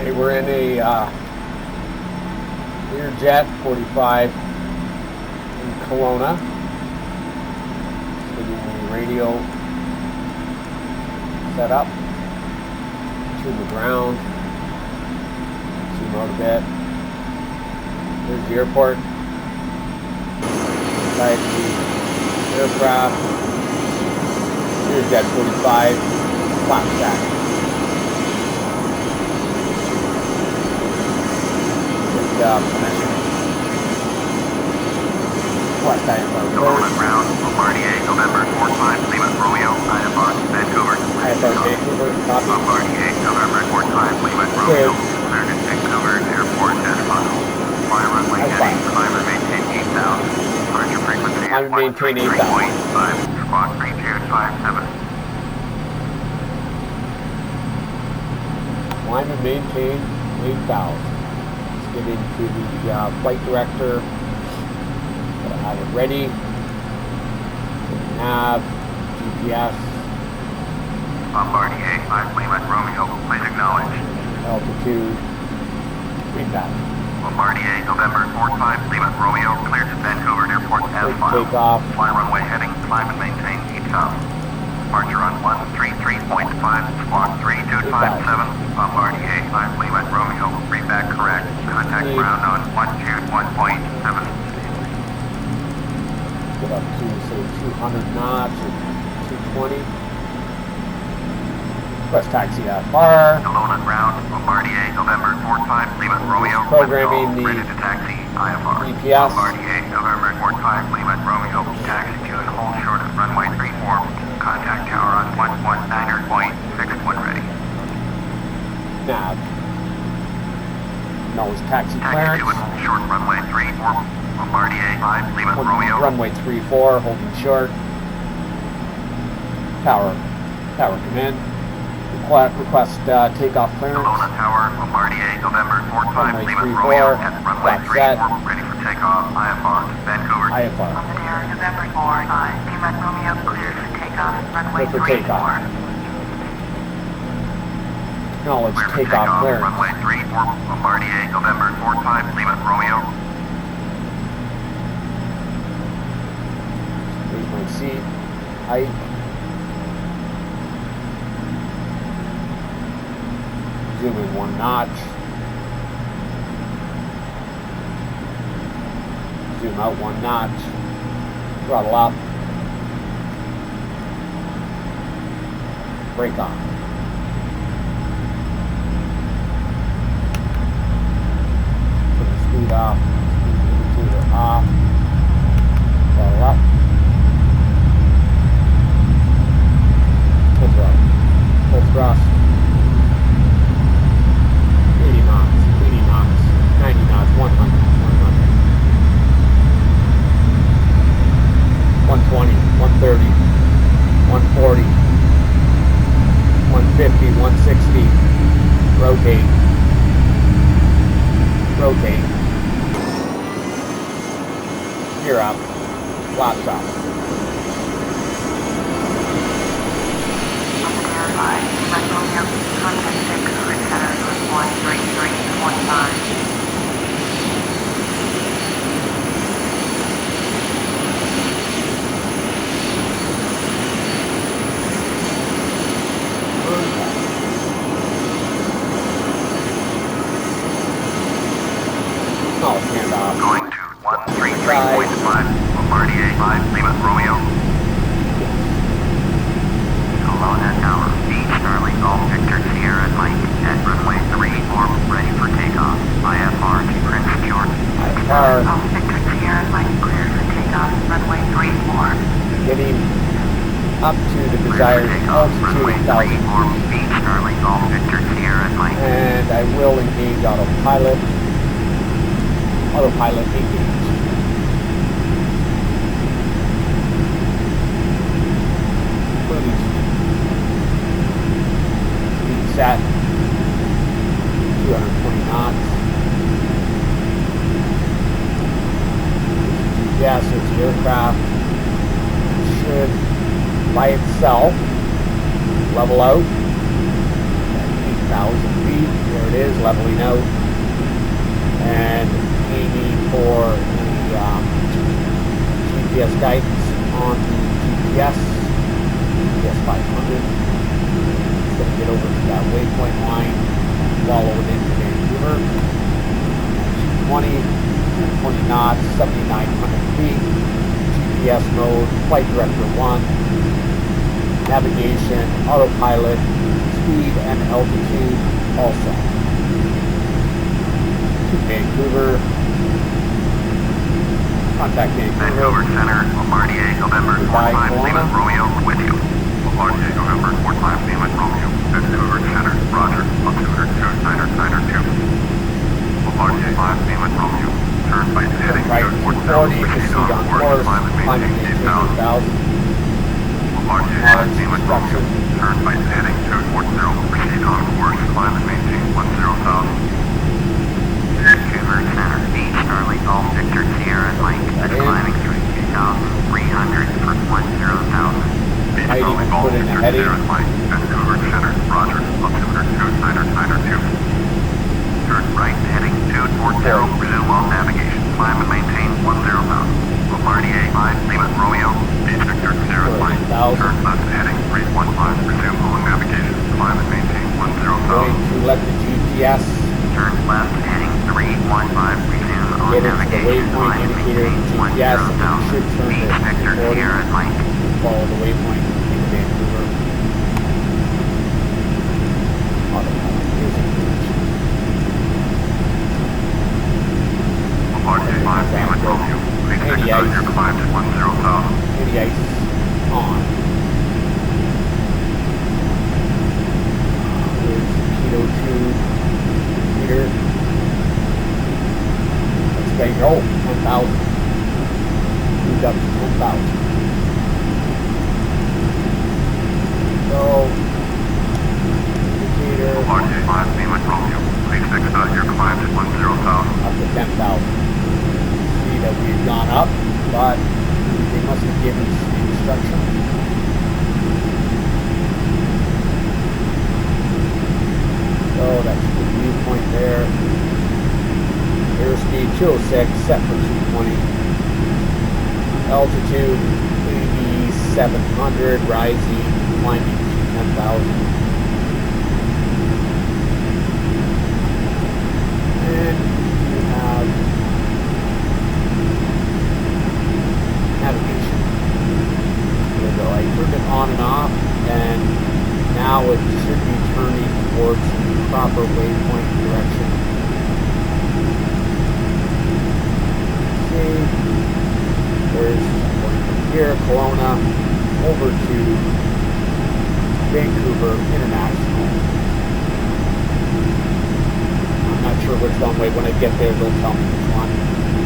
Okay, we're in a Lear45 in Kelowna. Getting the radio set up. Tune the ground. Zoom out a bit. There's the airport. Inside the aircraft. Here's Jet 45 flat stack. Permission. Flat stack for Kelowna ground, Bombardier, November 45, Lima, Romeo, IFR, Vancouver. IFR, Vancouver, copy. Bombardier, November 45, Lima, Romeo, cleared at Vancouver Airport as follows. Fly runway heading, climber maintain 8,000. Departure frequency is 133.5, squawk 3057. Climb and maintain 8,000. Let's get into the flight director. Gotta have it ready. Nav, GPS. Bombardier 5 Lima, Romeo, please acknowledge. Altitude. Feedback. Bombardier, November 45, Lima, Romeo, cleared to Vancouver Airport as filed. Takeoff. Fly runway heading, climb and maintain 8,000. Departure on 133.5, squawk 3257. Bombardier 5 Lima, Romeo, feedback correct. Contact ground on 121.7. Get up to, say, 200 knots or 220. Request taxi IFR. Kelowna ground, Bombardier, November 45, Lima, Romeo. Programming the ready to taxi IFR. GPS. Bombardier, November 45, Lima, Romeo. Taxi to and hold short of runway 34. Contact tower on 119.61 ready. Nav. No, it's taxi Taxi clearance. to and hold short runway 34. Bombardier 5, Lima, Romeo. Runway 34, holding short. Tower command. Request takeoff clearance. Kelowna Tower, Bombardier, November 45, Lima, 34, Romeo, at runway flat 34, ready for takeoff, IFR, Vancouver. IFR. November 45, Lima, Romeo, cleared for takeoff, runway Clear for 34. takeoff. Acknowledge Clear for takeoff clearance. runway 34, Bombardier, November 45, Lima, Romeo. Here's my seat. Height. Zoom in 1 notch. Zoom out 1 notch. Throttle up. Brake on. Put the speed off. Speed indicator off. Throttle up. Full throttle. Full thrust. 80 knots, 80 knots, 90 knots, 100, 120, 130, 140, 150, 160, rotate, gear up, flaps up. Handoff. Going to 133.5, Bombardier 5, Lima, Romeo. Kelowna Tower, 8 Starling Golf Victor Sierra Mike at runway 34, ready for takeoff. IFR to Prince George. IFR. Golf Victor Sierra Mike, cleared for takeoff, runway 34. Getting up to the desired altitude, 1,000 feet. 8 Starling Golf Victor Sierra Mike. And I will engage autopilot. Autopilot engaged. Cruise. Speed set. 220 knots. GPS, there's the aircraft. It should, by itself, level out at feet. There it is, leveling out. And aiming for the GPS guidance on the GPS 500. It's going to get over to that waypoint line, follow it into Vancouver. 220, 220 knots, 7,900 feet. GPS mode, flight director 1. Navigation, autopilot, speed and altitude also. To Vancouver. Contact Vancouver Center, Bombardier, November 45, Lima Romeo, with you. Bombardier, November 45, Lima Romeo. Vancouver Center, Roger, altimeter 2992. Bombardier 5, Lima Romeo. Turn right heading right 240, proceed on course, climb and maintain 8,000. Bombardier 5, Lima Romeo. Turn right heading 240, proceed on course, climb and maintain 10,000. Vancouver Center, Beach, Charlie, Golf, Victor, Sierra, Mike, climbing through 2,300 for 10,000. Might even put in a heading. Vancouver Center, Roger, altimeter 2992. Turn right, heading 240, resume all navigation, climb and maintain 10,000. Bombardier 5, Lima Romeo, Beach Victor, Sierra, Mike, turn left, heading 315, resume all navigation, climb and maintain 10,000. Going to let the GPS turn left, heading 315, resume all get into the navigation, waypoint climb and indicator maintain GPS, and it 10,000. should turn Beach to Victor, 40. Sierra, Mike. Follow the waypoint into Vancouver. Autopilot music. Bombardier 5, Lima Romeo. Please exercise your climb to 10,000. Any ice on. There's Keto 2 meter. Let's bang roll. 10,000. Moved up to 10,000. So, indicator Bombardier 5, Lima Romeo. Please exercise your climb to 10,000. up to 10,000. See that we've gone up, but they must have given us the instruction. So that's the viewpoint there. Airspeed 206, set for 220. Altitude 8,700, rising, climbing to 10,000. And you have navigation. There we go. I turned it on and off, and now it should be turning towards the proper waypoint direction. See, there's going from here, Kelowna, over to Vancouver International. I'm not sure which one way. When I get there, they'll tell me which one.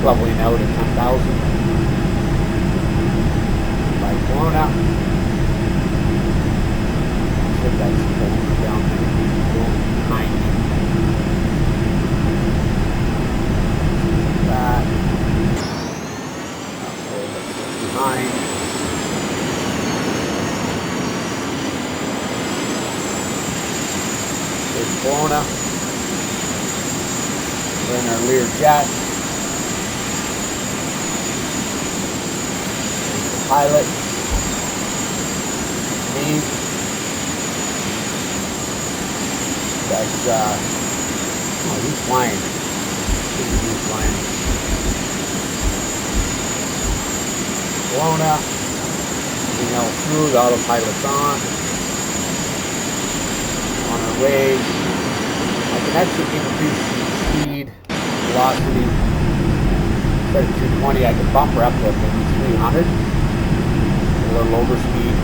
Leveling out at 10,000. By Kelowna. So that's Kelowna down there. 90. That. Okay, let's go behind. There's Kelowna. Then our Lear jet. There's the pilot. Me. That's oh, he's flying. He's flying. Kelowna. Everything else through, the autopilot's on our way. I can actually increase speed, velocity. Instead of 220, I can bump her up to maybe 300. A little over speed.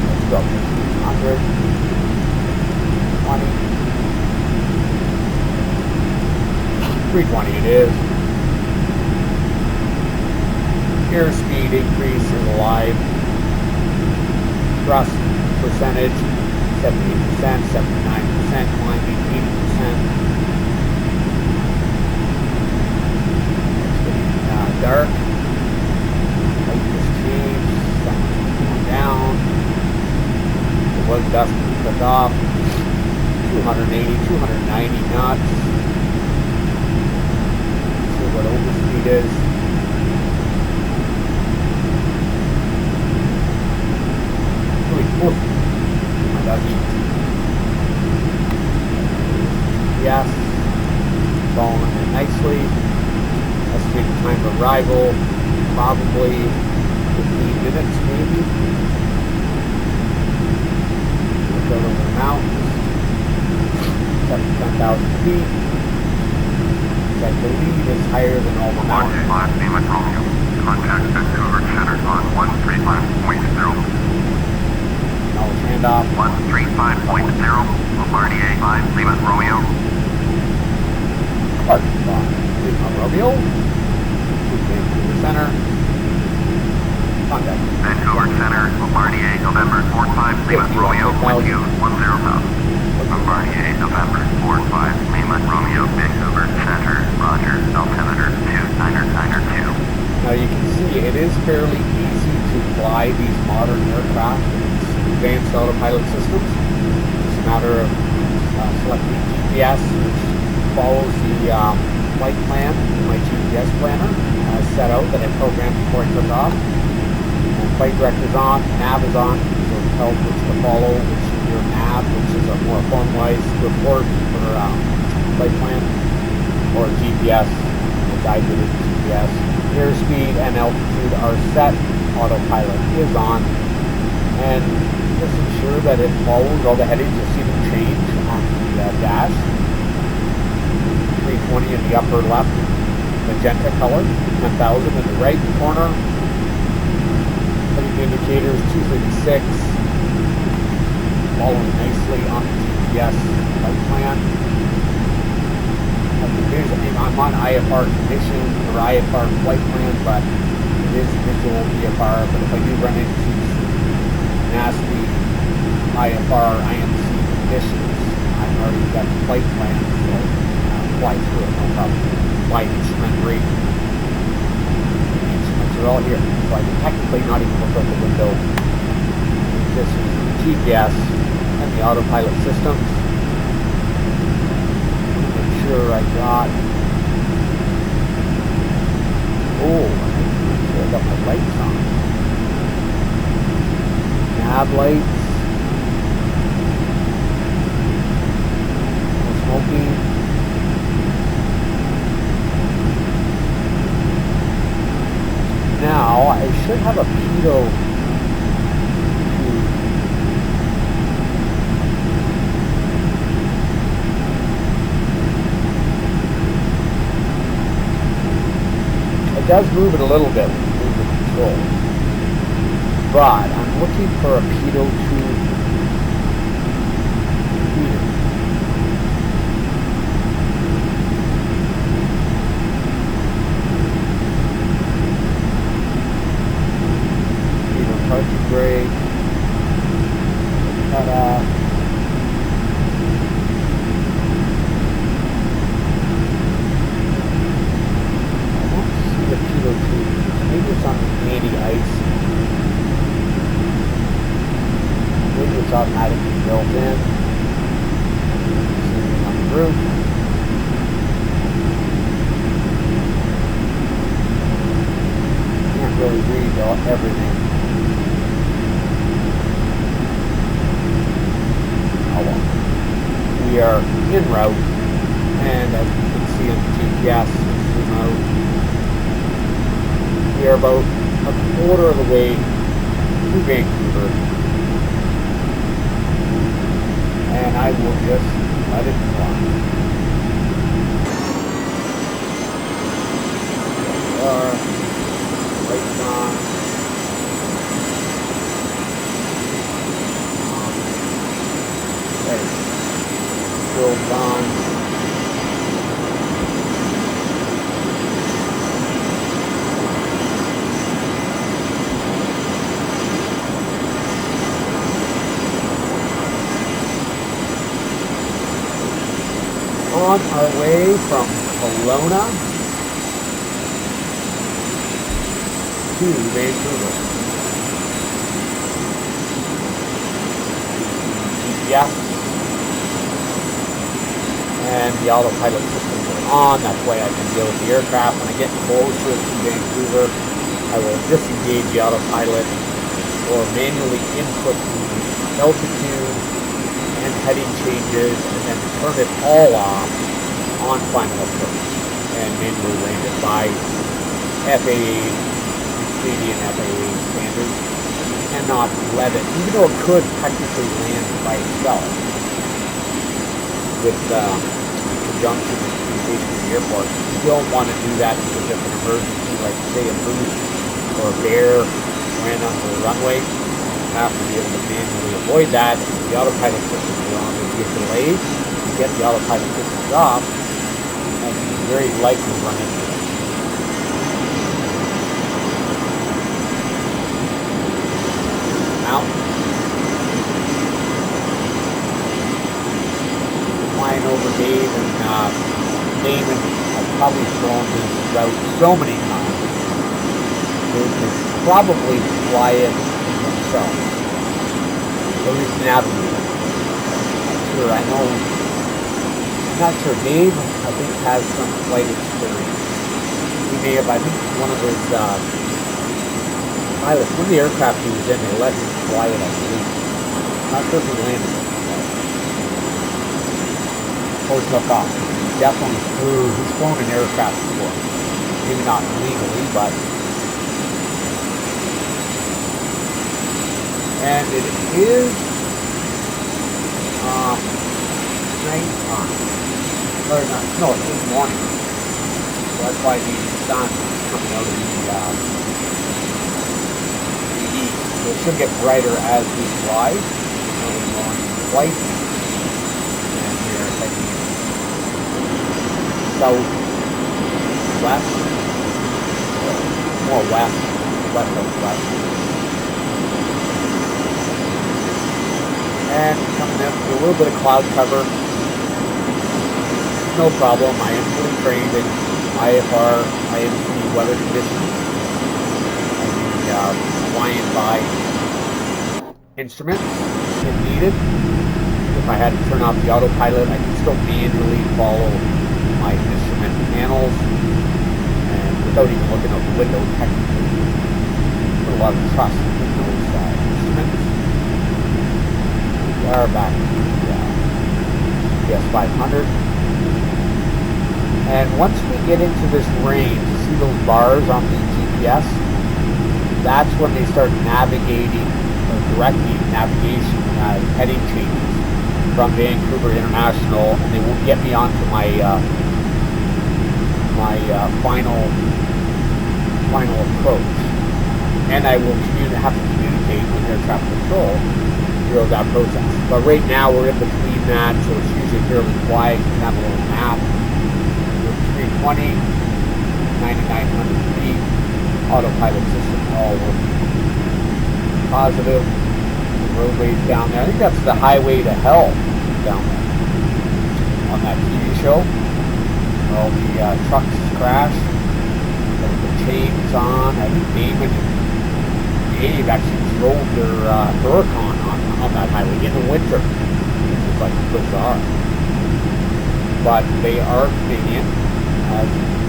Let's go up to 300. 320 it is. Airspeed increase is alive. Thrust percentage 78%, 79%, climbing 80%. It's getting dark. Light just changed. Sun's going down. was dusty, took off. 280, 290 knots. See what overspeed is. My doggy. Yes. Following it nicely. Estimated time of arrival, probably 15 minutes maybe. We'll go over the mountains. 10,000 feet. I believe is higher than all the mountains. Contact Vancouver Center on 135.0. Now let's hand off. 135.0. Bombardier 5 Lima Romeo. Lima Romeo. To Vancouver Center. Contact. Vancouver Center, Bombardier November 45 Lima Romeo with you 10,000. Bombardier November 45 Lima Romeo Vancouver Center, Roger, altimeter 2992. Now you can see it is fairly easy to fly these modern aircraft with advanced autopilot systems. It's a matter of selecting GPS, which follows the flight plan in my GPS planner as set out that I programmed before I took off. And flight director's on, nav is on, so it tells which to follow, which is your nav, which is a more formalized report for flight plan, or GPS, which I did with GPS. Airspeed and altitude are set, autopilot is on, and just ensure that it follows all the headings. You'll see them change on the dash. 320 in the upper left, magenta color, 10,000 in the right corner. Heading indicators 236, following nicely on the GPS flight plan. I'm on IFR condition or IFR flight plan, but it is visual VFR. But if I do run into nasty IFR IMC conditions, I've already got the flight plan, so I'll fly through it, no problem. Flight instrument rate. The instruments are all here, so I can technically not even look out the window. Just using the GPS and the autopilot systems. Sure I got. Oh, make sure I got my lights on. Nav lights. No smoking. Now I should have a pitot. It does move it a little bit when you move the control, but I'm looking for a pitot 2 heater. Pitot parking brake, cut off. Maybe it's on the anti-ice. Maybe it's automatically built in. Sitting on the roof. Can't really read everything. Oh well. We are en route, and as you can see on the GPS, zoom out. We are about a quarter of the way to Vancouver, and I will just let it fly. There we are, lights on. There, still on. On our way from Kelowna to Vancouver. GPS, and the autopilot systems are on. That's why I can deal with the aircraft. When I get closer to Vancouver, I will disengage the autopilot or manually input the altitude and heading changes, and then turn it all off on final approach and manually land it by FAA, Canadian FAA standards. You cannot let it, even though it could technically land by itself with conjunction with communication with the airport, you don't want to do that because if an emergency, like say a moose or a bear ran onto the runway, you have to be able to manually avoid that. If the autopilot systems are on, there'll be a delay. You get the autopilot systems off, and you very likely run into it. Now, flying over Dave and Damon, I've probably flown this route so many times. They can probably fly it themselves, or at least navigate it. I'm sure. I'm not sure. Dave, I think, has some flight experience. He may have. I think one of his pilots, one of the aircraft he was in, they let him fly it. I believe. I'm not sure if he landed it or took off. He definitely flew. He's flown an aircraft before. Maybe not legally, but. And it is nighttime. Or not, no, it's morning. So that's why the sun is coming out of the east. So it should get brighter as we fly. Early morning flight. And we are heading southwest. More west. West. And coming in with a little bit of cloud cover. No problem. I am fully trained in IFR, IMC weather conditions. I'll be flying by instruments if needed. If I had to turn off the autopilot, I can still manually follow my instrument panels and without even looking out the window technically. Put a lot of trust in those instruments. We are back to the PS500. And once we get into this range, you see those bars on the GPS, that's when they start navigating or directing navigation heading changes from Vancouver International, and they will get me onto my final approach. And I will have to communicate with air traffic control throughout that process. But right now we're in between that, so it's usually fairly quiet. You can have a little nap. 320, 9,900 feet, autopilot system all working positive. The roadways down there, I think that's the highway to hell down there on that TV show. All the trucks crash, the chains on. I think Damon and Dave actually drove their Huracan on that highway in the winter, which is like bizarre. But they are Canadian, as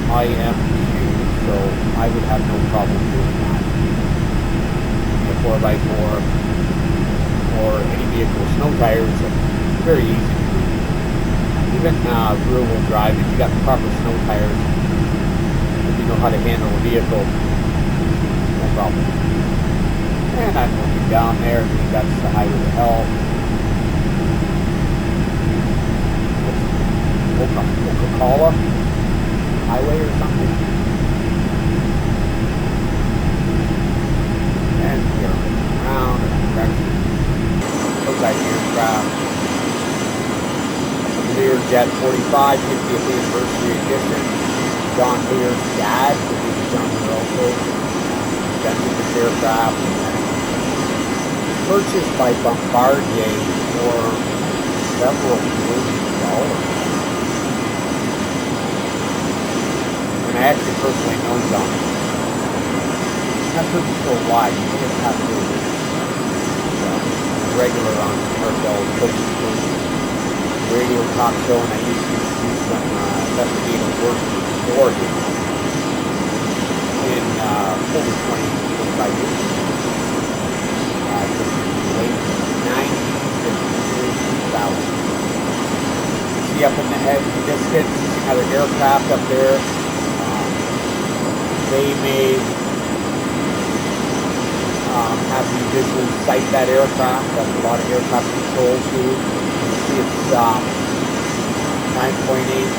I am too, so I would have no problem doing that. A 4x4 or any vehicle with snow tires, it's very easy to do. Even rear-wheel drive, if you got the proper snow tires, if you know how to handle a vehicle, no problem. And I'm looking down there, I think that's the highway to hell. Coca-Cola highway or something. And we are looking around in the direction. Looks like aircraft. Lear45 50th anniversary edition. John Lear's dad, who is John Lear also, invented this aircraft. Purchased by Bombardier for several $million. I actually personally know John. I'm not sure if he's still alive. He just passed away. He's a regular on Merkel radio talk show, and I used to do some investigative work for him in over 25 years. Late 90s and early 2000s. See up in the head distance, another aircraft up there. They may have you visually sight that aircraft. That's a lot of aircraft controls do. You see it's 9.8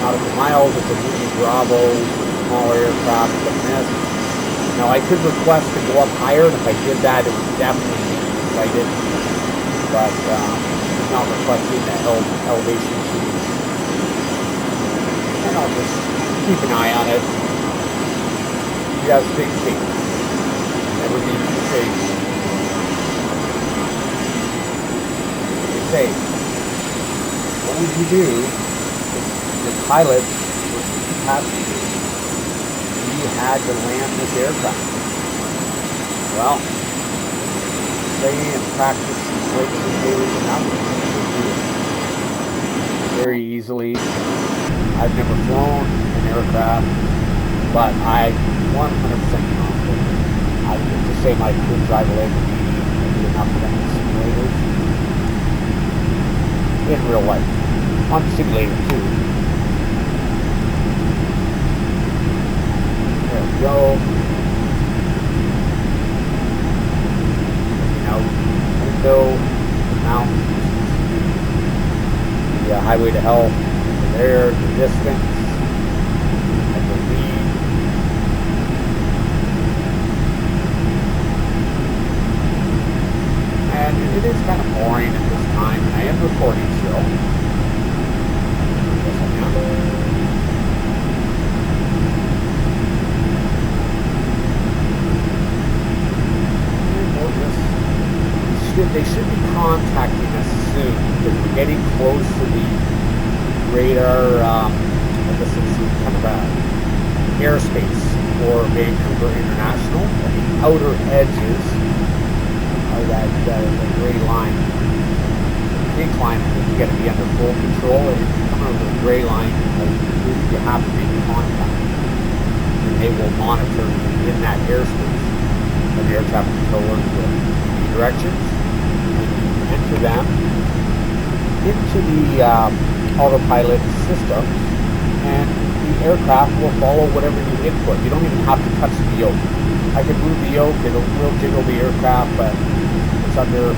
nautical miles. It's a Uni Bravo, smaller aircraft than this. Now I could request to go up higher, and if I did that, it would definitely be sighted. But I'm not requesting the elevation change. And I'll just keep an eye on it. You guys big thing. Never need to say. Say, what would you do if the pilots were passengers and you had to land this aircraft? Well, say and practice breaks and daily enough, you do it very easily. I've never flown an aircraft, but I 100% confident. I could just say my could drive a Lear45 DDE and do enough of them in simulators. In real life, on the simulator too. There we go. Looking out window, the mountains, the highway to hell over there, the distance, I believe. And it is kind of boring at this time, and I am recording still. Yes, I am. And we'll they should be contacting us soon, because we're getting close to the radar, I guess it's kind of a airspace for Vancouver International, at the outer edges of that the gray line. The pink line, I think you got to be under full control, and if you come over the gray line, you have to make contact, and they will monitor you in that airspace. And the air traffic controllers will give you directions, and you enter them into the autopilot system, and the aircraft will follow whatever you input. You don't even have to touch the yoke. I can move the yoke, it will jiggle the aircraft, but it's under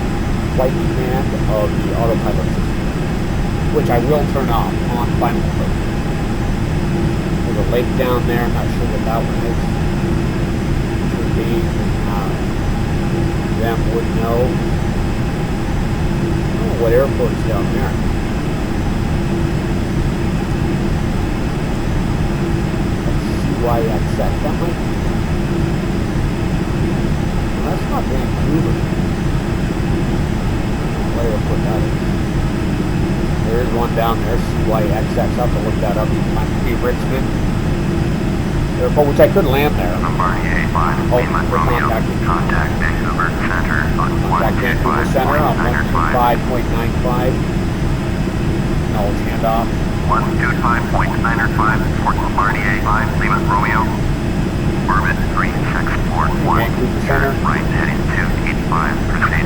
flight command of the autopilot system, which I will turn off on final approach. There's a lake down there, I'm not sure what that one is. Should be, them would know. I don't know what airport's down there. CYXX, that might be. Well, that's not Vancouver. What airport that is. There is one down there, CYXX. I'll have to look that up. It might be Richmond Airport, which I could land there. Bombardier 5, Lima Romeo, contact Vancouver Center on 125.95. No, handoff. 125.95 for Bombardier 5, Lima Romeo. Orbit 3641. Vancouver Center. Right heading 285. Proceed.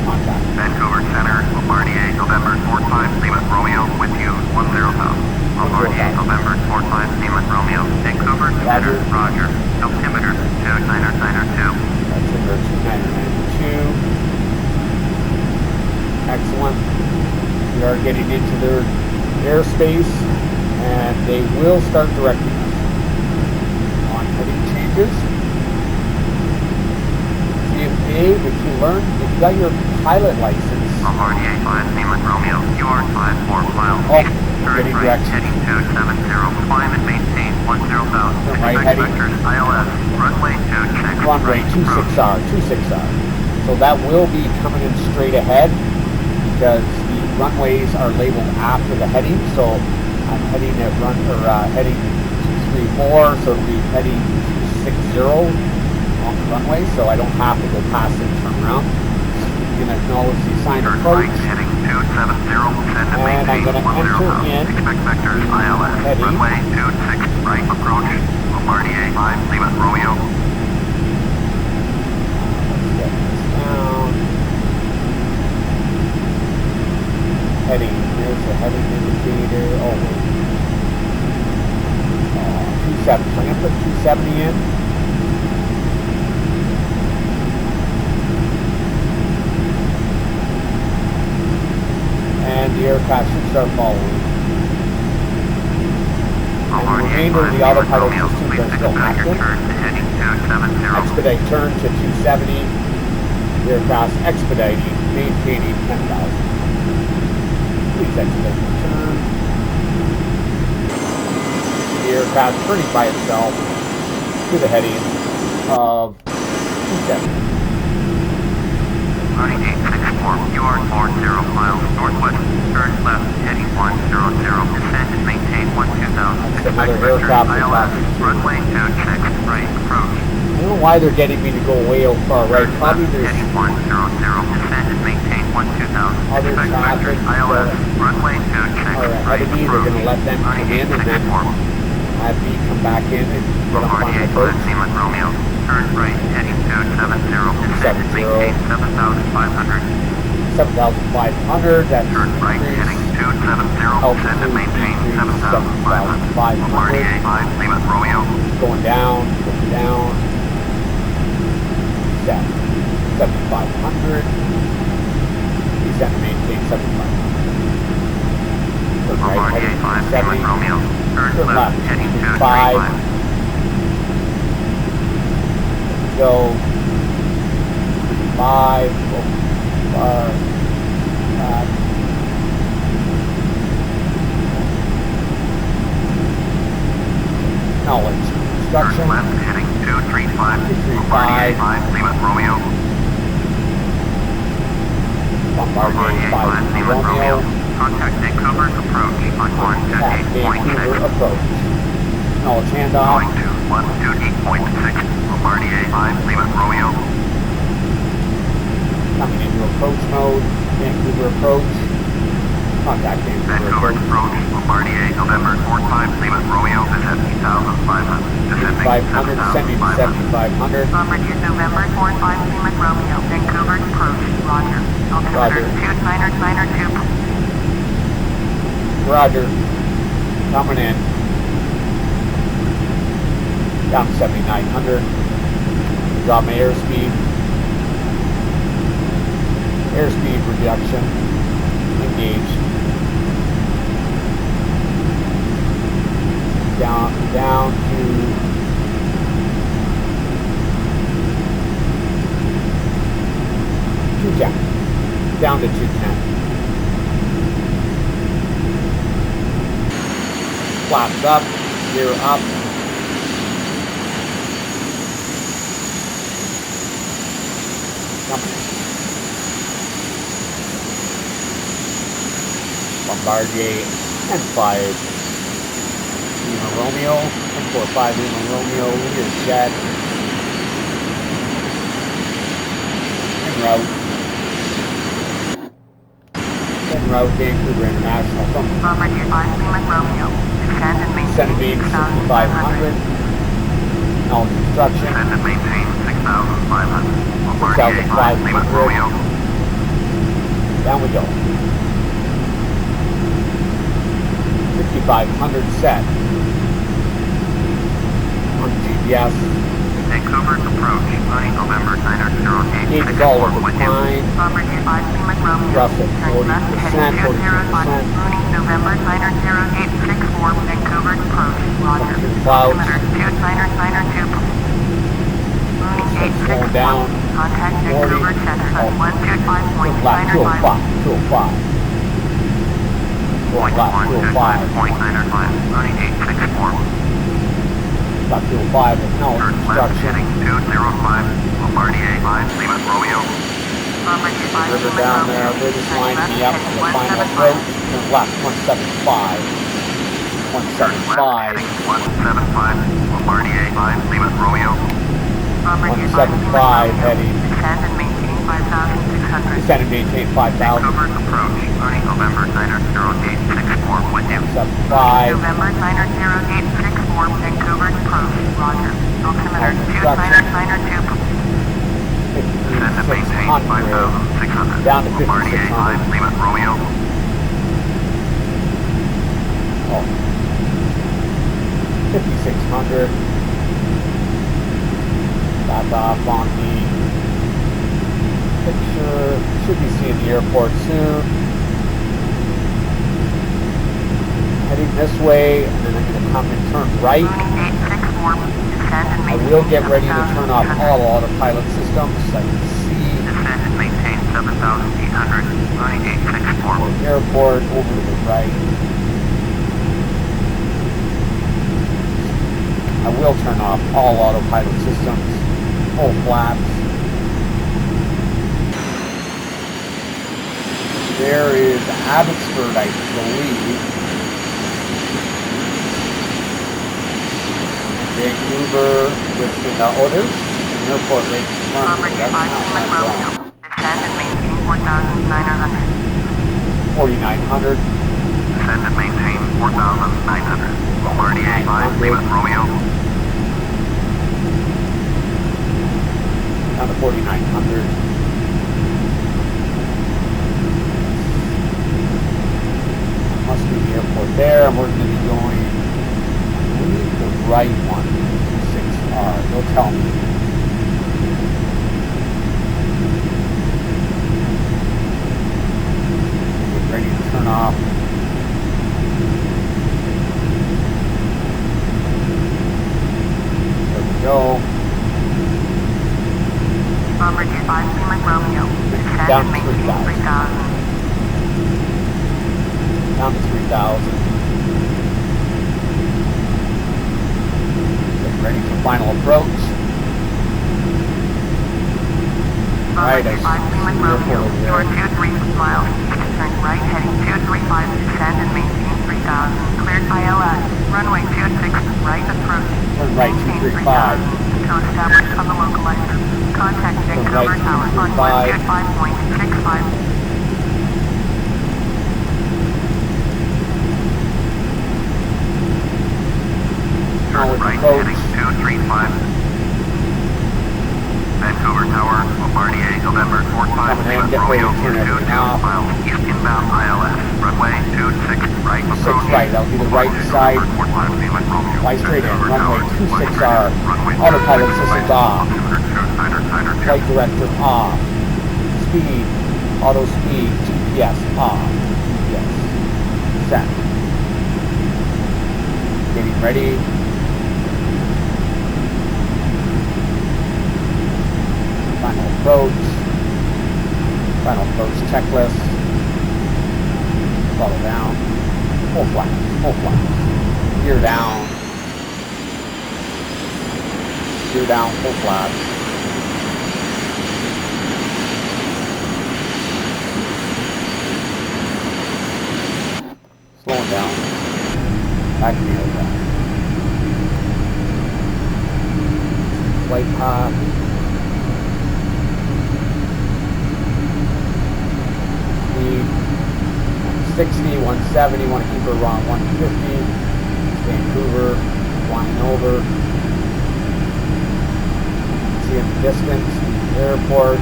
Contact. Vancouver Center, Bombardier, November 45, Lima Romeo, with you, 10,000. Bombardier, November 45, Lima Romeo, Vancouver Center, Roger. Altimeter 2992. Altimeter 2992. Excellent. We are getting into their airspace, and they will start directing us on heading changes. Dave, if you learn, if you got your pilot license. Bombardier 5, Lima Romeo, QR 54 miles. Oh, turn getting right, directions. heading 270, climb and maintain 10,000. Turn right, Expect heading. vectors ILS, runway 26. Runway 26R, 26R. So that will be coming in straight ahead, because the runways are labeled after the heading. So I'm heading at heading 234, so it'll be heading 260 on the runway, so I don't have to go past it and turn around. going to acknowledge the assigned Turn approach. right heading 270, send and And I'm maintain going to 10 enter knots. in Expect vectors the ILS. heading. Runway 26, right approach. Bombardier 5, Lima Romeo. Let's get this down. Heading. There's the heading indicator. Oh, wait. 270. So I'm going to put 270 in. And the aircraft should start following. And the remainder of the autopilot systems are still active. Expedite turn to 270. The aircraft expediting, maintaining 10,000. Please expedite the turn. The aircraft turning by itself to the heading of 270. Running 864, you are 40 miles northwest, turn left, heading 100, descend and maintain 12,000. That's another aircraft we're talking to. Runway 26, right approach. I don't know why they're getting me to go way out far right. Probably there's Heading 100, descend and maintain 12,000. other traffic ILS, runway 26, are ahead right of me. They're going to let them come in and then have me come back in and get up on the approach. Lima Romeo, turn right, heading 270, descend and maintain 7,500. 7,500, that's Turn right, heading 270, descend and maintain 7,500. Bombardier 5, Lima Romeo. Going down, 7,500. Descend and maintain 7,500. Turn right, Bombardier heading 5, 270. Lima Romeo. Turn Turn left, left, heading 5. 235. Go 5, go far, back. Knowledge. Turn Instruction. left, heading 235. 235. Bombardier 5, Lima Romeo. Bombardier 5 Lima Romeo. Contact Vancouver's approach on Contact Vancouver 128.6. approach. Knowledge handoff. Going to 128.6. Bombardier 5, Lima Romeo. Coming into approach mode. Vancouver approach. Contact Vancouver Vancouver approach. approach. Bombardier November 45, Lima Romeo. Descend 8,500. Descending 500, sending 7,500. 7,500. Bombardier November 45 Lima Romeo, Vancouver approach, Roger. Altimeter Roger. 2992. Roger. Coming in. Down to 7,900. Drop my airspeed. Airspeed reduction. Engage. Down to 210. Down to 210. Flaps up, gear up. Coming in. Bombardier M5 Lima Romeo, M45 Lima Romeo, Lear jet. En route. En route, Vancouver International from Bombardier 5 Lima Romeo, descend and maintain Senate beam 6,500. All construction. Descend and maintain 6,500. Bombardier 5, Lima 6,500. Romeo. Down we go. 5,500 set. On GPS. Vancouver's approach, running November 908. Gauge is all over fine. Bombardier 5 Lima Romeo, Thrust at turn left, 40%, heading 205, 42%. Rooney November 90864, Vancouver approach, Roger. Through clouds. Altimeter 2992. Rooney It's going down. 866, contact 40. Vancouver Center on Left 125.995. 205. Going left 205. 125.995. Running 864. Left 205 with no Turn left, obstruction. heading 205. Bombardier 5, Lima Romeo. Bombardier 5 River Lima down Romeo, there, they're just turn lining left, me up heading for the final 175. approach. Turn left 175. Turn left, 175. heading 175. Bombardier 5, Lima Romeo. Bombardier 5 175 Lima Romeo, heading. descend and maintain 5,600. Descend and maintain 5,000. Vancouver approach. Learning November Niner 0864 with you. 75. November Niner 0864, Vancouver approach. Roger. Altimeter 2 Niner 2. Descend and maintain 5,600. Down to Bombardier 5,600. 5, Lima Romeo. Oh. 5,600. Back off on the picture. Should be seeing the airport soon. Heading this way, and then I'm going to come and turn right. I will get ready to turn off all autopilot systems. I can see Descend and maintain 7,800. Learning 864. the airport over to the right. I will turn off all autopilot systems. Full flaps. There is Abbotsford, I believe. Vancouver with there's an airport right in front of me. That's not bad at all. Descend and maintain 4,900. 4,900. Descend and maintain 4,900. Bombardier 5, Lima Romeo. Down to 4,900. Must be the airport there. We're going to be going, I believe, the right one. 6R. They'll tell me. Get ready to turn off. There we go. Bombardier 5, Lima Romeo. Descend Down and to maintain 3,000. 3,000. Down to 3,000. Get ready for final approach. Alright, I Bombardier 5, Lima see the Romeo. airport You are over 23 miles. Turn right heading 235. Descend and maintain 3,000. Cleared ILS. Runway 26. Right approach. Turn right Maintain 235. 3,000. To establish on the localizer. Contact Vancouver right Tower on 235. 125.65. Now with Right approach. heading 235. Vancouver Tower, Bombardier, November 45, Coming in, Lima get ready Romeo, to turn everything 22 off. miles east inbound ILS. Runway 26 right 26 approach. right, that'll be the right side. November 45, Lima Romeo. Fly straight in, Vancouver runway Tower, 26R. runway Autopilot 26, systems off. altimeter 2, Flight director off. Speed, auto speed, GPS off. GPS set. Getting ready. Final approach. Final approach checklist. Follow down. Full flaps, full flaps. Gear down. Gear down, full flaps. Slowing down. Back in the air down. Flight path. Speed 160, 170, want to keep her around 150. Vancouver, flying over. See in the distance, the airport.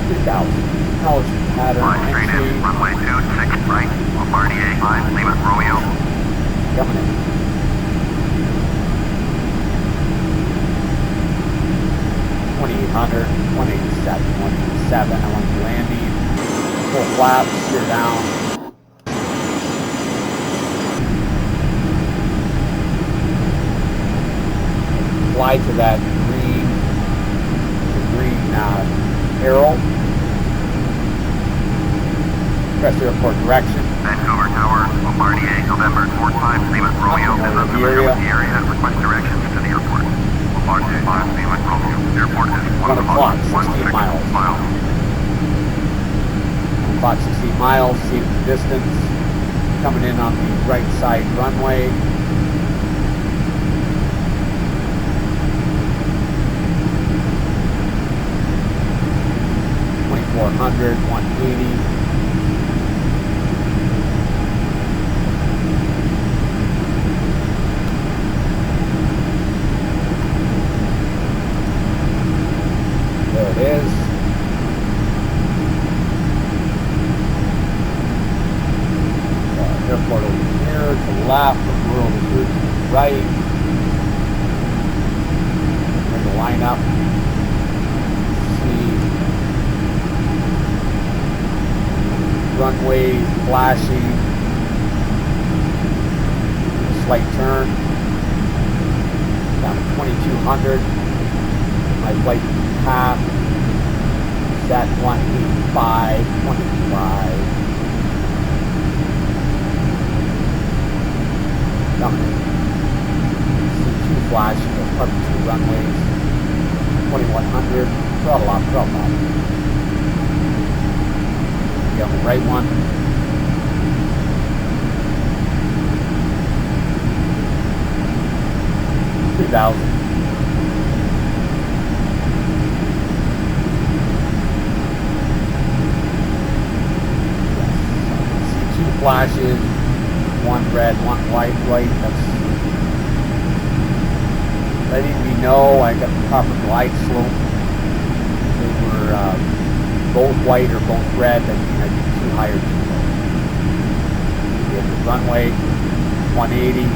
3,000. Acknowledgement pattern, Fly straight entry. in, runway 26 right, Bombardier 5, Lima Romeo. Coming in. 2,800, 187, 187. I want to be landing. Full flaps, steer down. Fly to that green arrow. Press airport direction. Vancouver Tower, Bombardier, November 45, Lima Romeo. Know Is the familiar area. with the area. Request directions to the airport. Bombardier 5, Lima Romeo. Airport is 1 o'clock, 16 miles. 1 o'clock, 16 miles. See the distance. Coming in on the right side runway. 2400, 180. There it is. Airport over here to the left, the world is here to the right. Bring the line up. See runways flashing. Slight turn. Down to 2200. My flight path is at 185, 25. See two flashes, those are two runways. 2100, throttle off, throttle off. Be on the right one. $2,000. See two flashes. One red, one white light. That's letting me know I got the proper glide slope. They were both white or both red. That means I did too high or too low. We have the runway 180.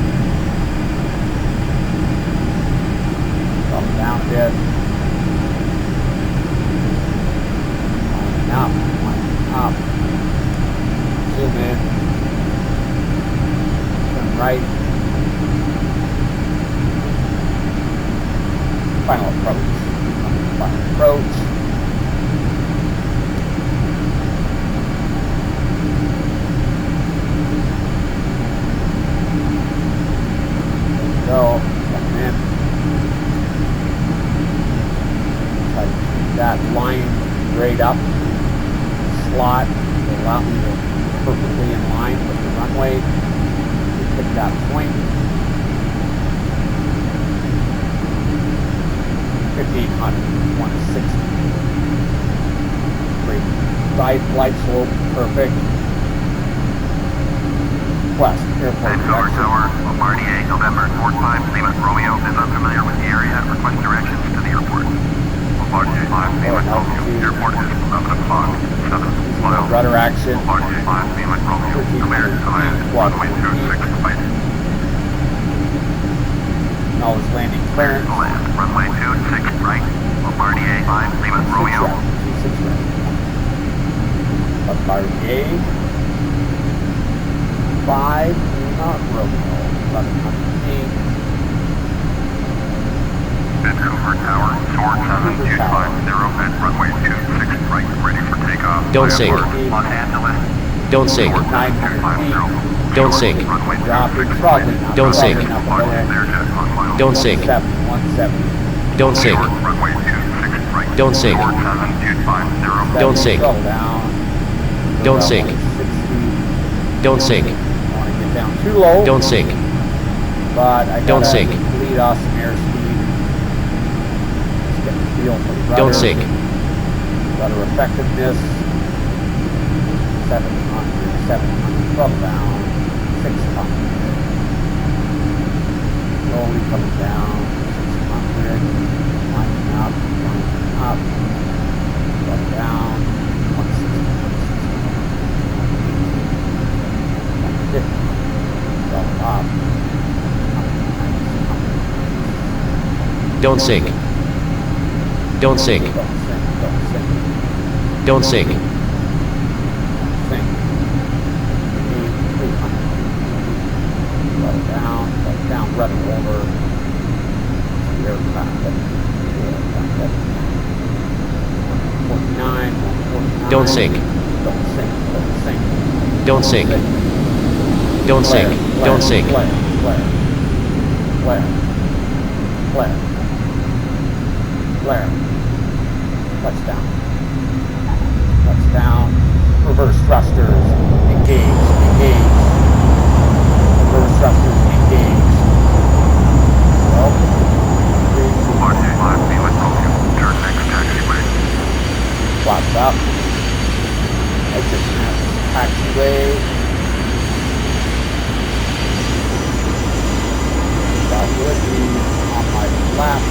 Drop it down a bit. Lining up. Zoom in. Right. Final approach. Final approach. There we go. Coming in. Try to keep that line straight up. Slot to allow me to be perfectly in line with the runway. Pick that point. 1500, 160. Great. Side flight slope, perfect. West, airport Vancouver Tower, Bombardier, November 45, Lima Romeo is unfamiliar with the area. Request directions to the airport. Bombardier 5, Lima Romeo, airport is 11 o'clock, 7 miles. Rudder action. Bombardier 5, Lima Romeo, cleared to land, runway 26, right. Knowledge landing clearance. To land, runway 26, right. Bombardier 5, Lima Romeo. 26 right. Bombardier 5, Lima Romeo. 1100 Vancouver Tower, soar 7250 at runway 26, right, ready for takeoff. Don't sink. Los Angeles. Don't sink. 900 feet. Don't sink. Runway Dropping 26, probably not. Don't sink. Don't sink. 170. Don't sink. Runway 26, right. Don't sink. Soar 7250. Don't sink. Settle down. Don't sink. 60. Don't sink. I want to get down too low. Don't sink. But I Don't gotta sink. bleed off some airspeed. Just get the feel for the rudder. Don't sink. Rudder effectiveness. 700, 700, throttle down. 600. Slowly coming down. 600. Lining up, lining up. Throttle down. 160, 160. 150. Throttle up. Don't sink. Don't sink. Don't sink, don't sink. Don't sink. Sink. 300. Down, rudder over. Aircraft. 149, 149. Don't sink. Don't sink, don't sink. Don't sink. Don't sink. Don't sink. Flare, flare, flare, flare, flare. Touchdown. Touchdown. Reverse thrusters. Engage, engage. Reverse thrusters. Engage. Well, Bombardier 5, Lima Romeo, turn next taxiway. flaps up. exit taxiway. That would be on my left.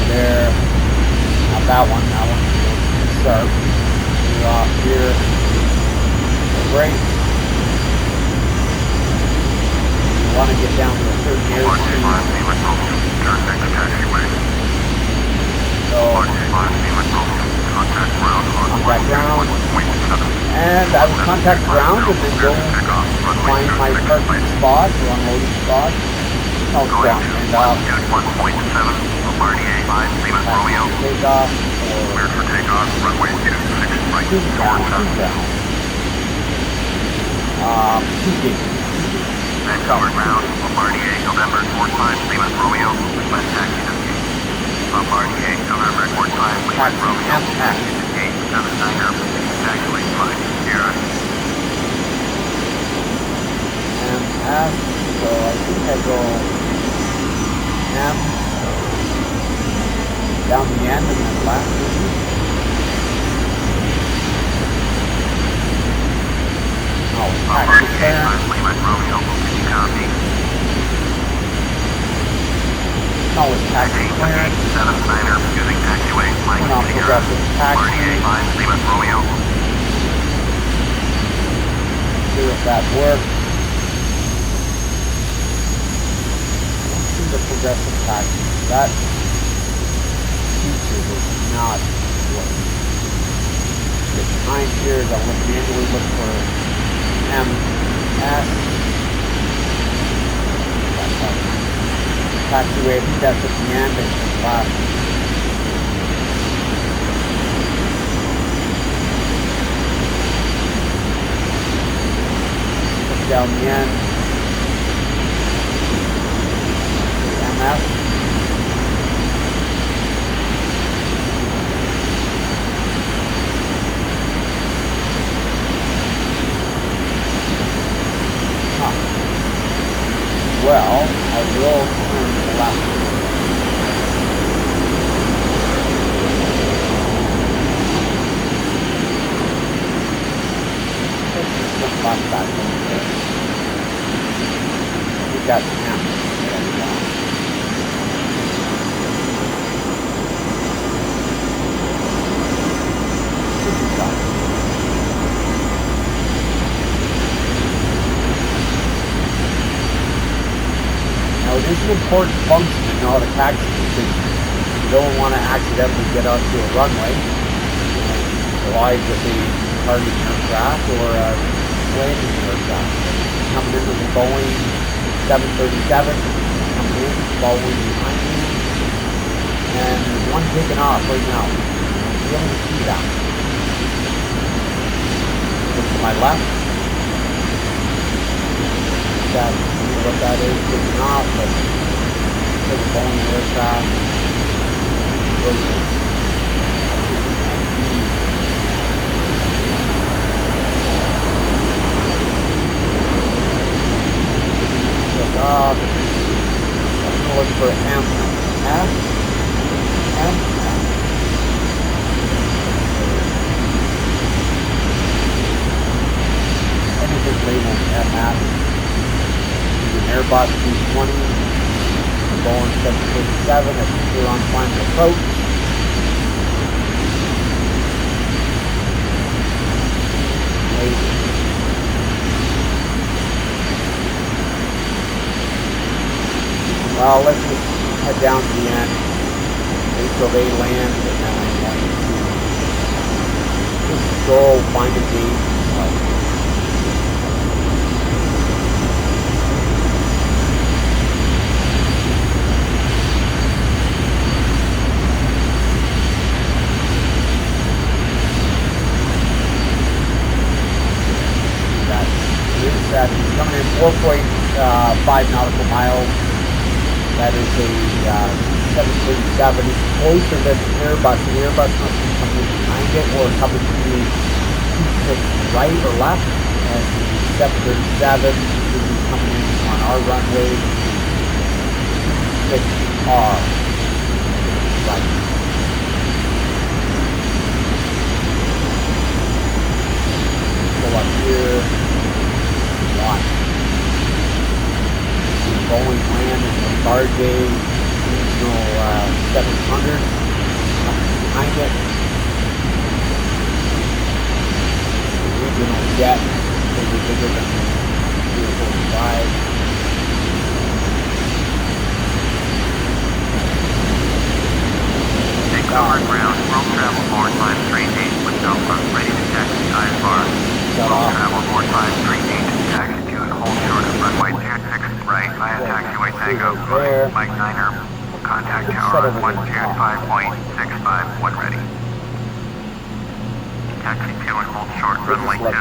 There, not that one feels sharp. We're off here. Great. You want to get down to a certain airspeed. Turn next taxiway. So, Contact ground on ground. 1.7. And I would contact ground and then go find my parking spot or unloading spot. No, ground. And Altitude 1.7. Bombardier 5, Lima Romeo. Takeoff Cleared for takeoff, runway 26 right. or ground. Two gate. Vancouver ground, Bombardier, November 45, Lima Romeo, request taxi to gate. Bombardier, November 45, Lima Romeo, taxi to gate 79er, taxiway 5, Sierra. And F, so I think I go M, down the end and then left. Oh, taxi clearance. Lima Romeo, can you copy? No, it's taxi clearance. 79er, using taxiway 5, Turn on Sierra. progressive Bombardier taxi. 5, Lima Romeo. See if that works. Let's see the progressive taxi. That feature does not work. Get behind here, I'll manually look for MS. Taxiway, I think that's at the end and the last. Look down the end. MS. Well, I will turn to the left. Let's jump back in. We got him. Now it is an important function to know how to taxi because you don't want to accidentally get onto a runway and collide with a target aircraft or a landing aircraft. Coming into the Boeing 737, coming in, following behind me, and there's one taking off right now. You'll be able to see that. Look to my left. What that is taking off, but it's a Boeing aircraft. Took off. I'm going to look for M. F. M. Anything labeled MF. Airbus 220, Boeing 737, I think we're on final approach. Well, let's just head down to the end, wait till they land, and then I'm going to just go find a gate. He's coming in 4.5 nautical miles. That is a 737. It's closer than the Airbus. The Airbus must be coming in behind it or coming to the right or left. And the 737 is coming in on our runway 6R. Right. Go up here. Watch. Boeing land in the Bargay Regional 700. Behind it. The regional jet. Bigger than Lear45. Vancouver ground, world travel board 538 with Alpha, ready to taxi IFR. World travel board 538, taxi to and hold short of runway 26 right via taxiway Tango, Mike Niner, contact tower 125.65 when ready. Taxi to and hold short runway 26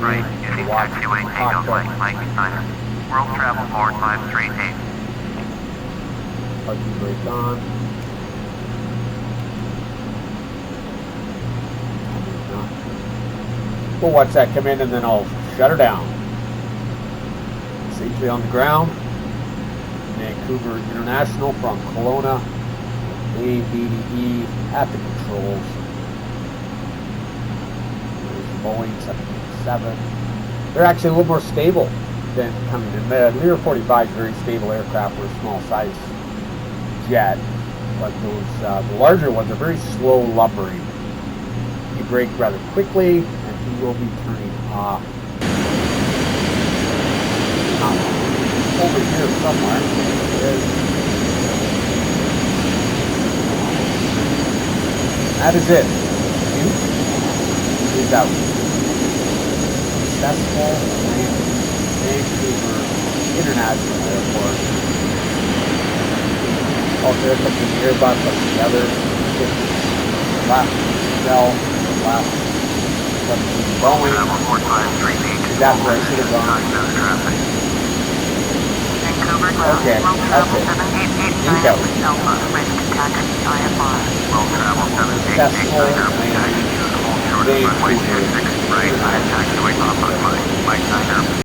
right using taxiway Tango, Mike Niner. World travel board 538. Parking brake on. We'll watch that come in and then I'll shut her down. Safely on the ground. Vancouver International from Kelowna. DDE at the controls. There's the Boeing 787. They're actually a little more stable than coming in. The Lear45 is a very stable aircraft for a small size jet. But those the larger ones are very slow lumbering. You brake rather quickly. He will be turning off. Over here somewhere. There it is. That is it. He's out. Successful landing. Vancouver International Airport. Oh, there comes an Airbus up together. Left. Bell. Left. Boeing. That's where I should have gone. Okay, that's it. Here we go. Successful landing. Vancouver.